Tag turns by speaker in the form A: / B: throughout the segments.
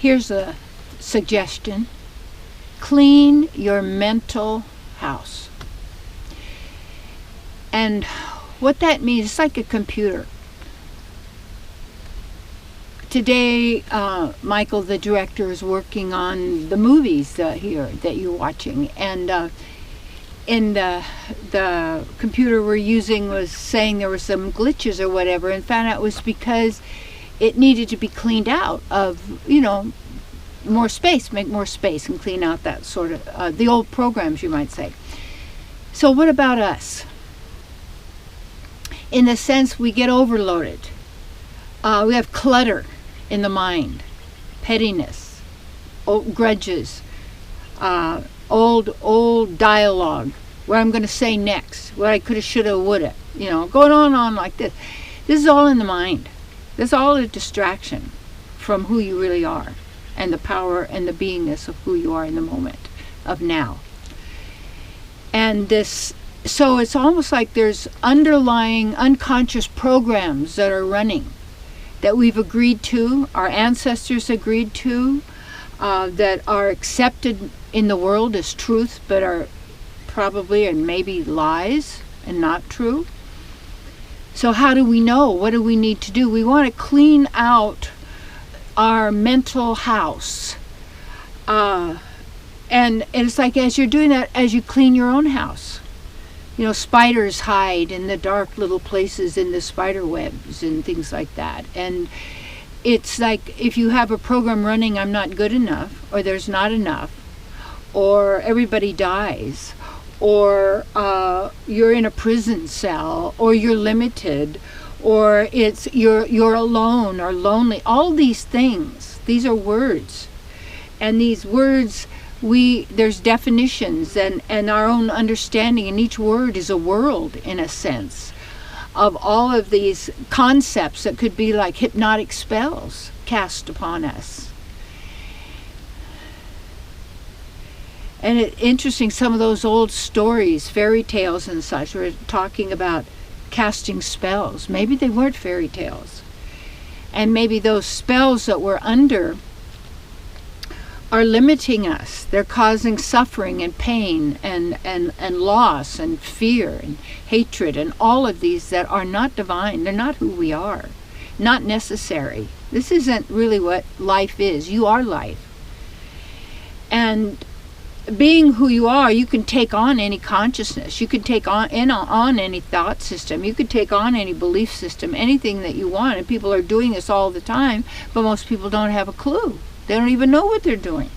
A: Here's a suggestion. Clean your mental house. And what that means, it's like a computer. Today, Michael, the director, is working on the movies here that you're watching. And in the computer we're using was saying there were some glitches or whatever, and found out it was because it needed to be cleaned out of, more space, make more space and clean out that sort of, the old programs, you might say. So what about us? In the sense we get overloaded. We have clutter in the mind, pettiness, old grudges, old dialogue, what I'm going to say next, what I coulda, shoulda, woulda, going on like this. This is all in the mind. This is all a distraction from who you really are and the power and the beingness of who you are in the moment of now. And so it's almost like there's underlying unconscious programs that are running that we've agreed to, our ancestors agreed to, that are accepted in the world as truth, but are probably and maybe lies and not true. So how do we know? What do we need to do? We want to clean out our mental house. And it's like as you're doing that, as you clean your own house. Spiders hide in the dark little places in the spider webs and things like that. And it's like if you have a program running, I'm not good enough, or there's not enough, or everybody dies, or you're in a prison cell, or you're limited, or it's you're alone or lonely. All these things, these are words. And these words, there's definitions and our own understanding, and each word is a world in a sense of all of these concepts that could be like hypnotic spells cast upon us. And it's interesting, some of those old stories, fairy tales and such, were talking about casting spells. Maybe they weren't fairy tales. And maybe those spells that we're under are limiting us. They're causing suffering and pain and loss and fear and hatred and all of these that are not divine. They're not who we are. Not necessary. This isn't really what life is. You are life. And being who you are, you can take on any consciousness. You can take on any thought system. You could take on any belief system, anything that you want. And people are doing this all the time, but most people don't have a clue. They don't even know what they're doing.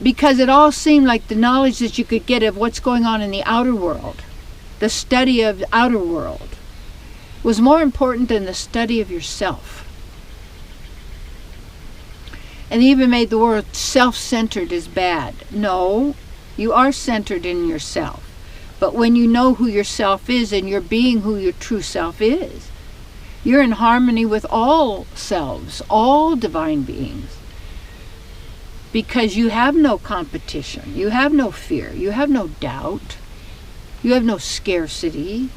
A: Because it all seemed like the knowledge that you could get of what's going on in the outer world, the study of the outer world, was more important than the study of yourself. And they even made the word self-centered as bad. No, you are centered in yourself. But when you know who yourself is and you're being who your true self is, you're in harmony with all selves, all divine beings. Because you have no competition, you have no fear, you have no doubt, you have no scarcity,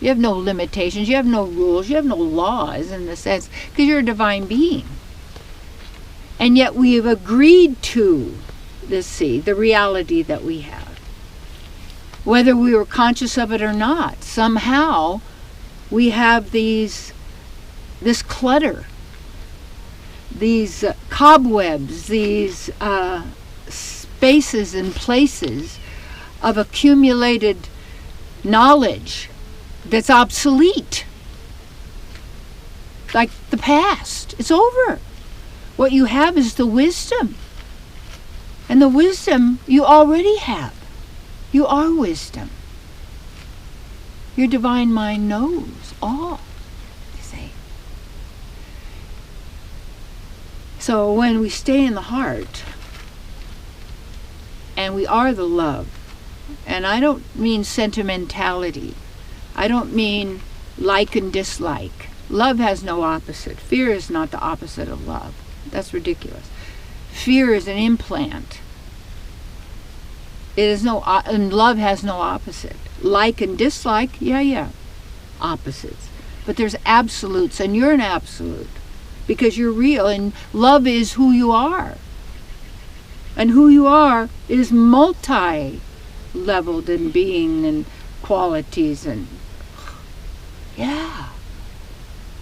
A: you have no limitations, you have no rules, you have no laws in the sense, because you're a divine being. And yet we have agreed to the reality that we have. Whether we were conscious of it or not, somehow we have this clutter, these cobwebs, these spaces and places of accumulated knowledge that's obsolete. Like the past, it's over. What you have is the wisdom. And the wisdom you already have. You are wisdom. Your divine mind knows all, you see. So when we stay in the heart, and we are the love, and I don't mean sentimentality. I don't mean like and dislike. Love has no opposite. Fear is not the opposite of love. That's ridiculous. Fear is an implant. It is and love has no opposite. Like and dislike, yeah, opposites. But there's absolutes, and you're an absolute. because you're real, and love is who you are. And who you are is multi-leveled in being and qualities, and yeah.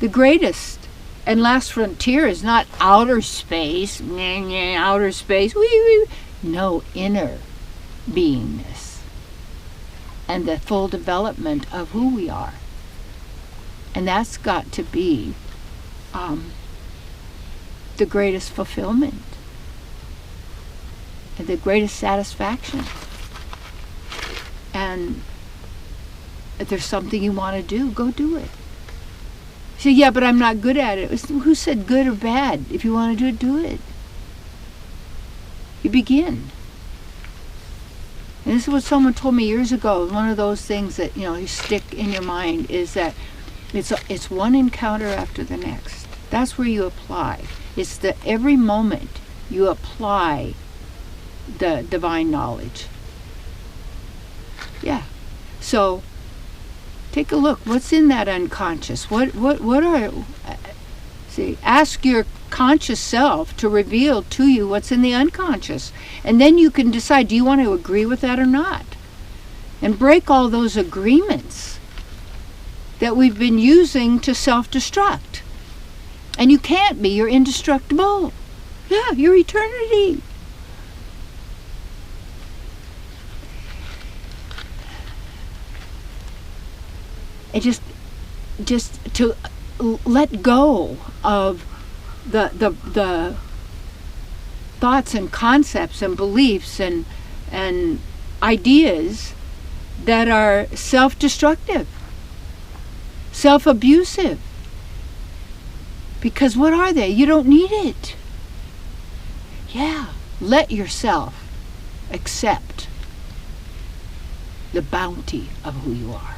A: The greatest and last frontier is not outer space, outer space, no, inner beingness and the full development of who we are. And that's got to be the greatest fulfillment and the greatest satisfaction. And if there's something you want to do, go do it. You say, yeah, but I'm not good at it. Who said good or bad? If you want to do it. You begin. And this is what someone told me years ago. One of those things that, you stick in your mind is that it's one encounter after the next. That's where you apply. It's that every moment you apply the divine knowledge. Yeah. So take a look. What's in that unconscious? What are ask your conscious self to reveal to you what's in the unconscious. And then you can decide, do you want to agree with that or not? And break all those agreements that we've been using to self-destruct. And you can't be. You're indestructible. Yeah, you're eternity. And just to let go of the thoughts and concepts and beliefs and ideas that are self-destructive, self-abusive. Because what are they? You don't need it. Yeah, let yourself accept the bounty of who you are.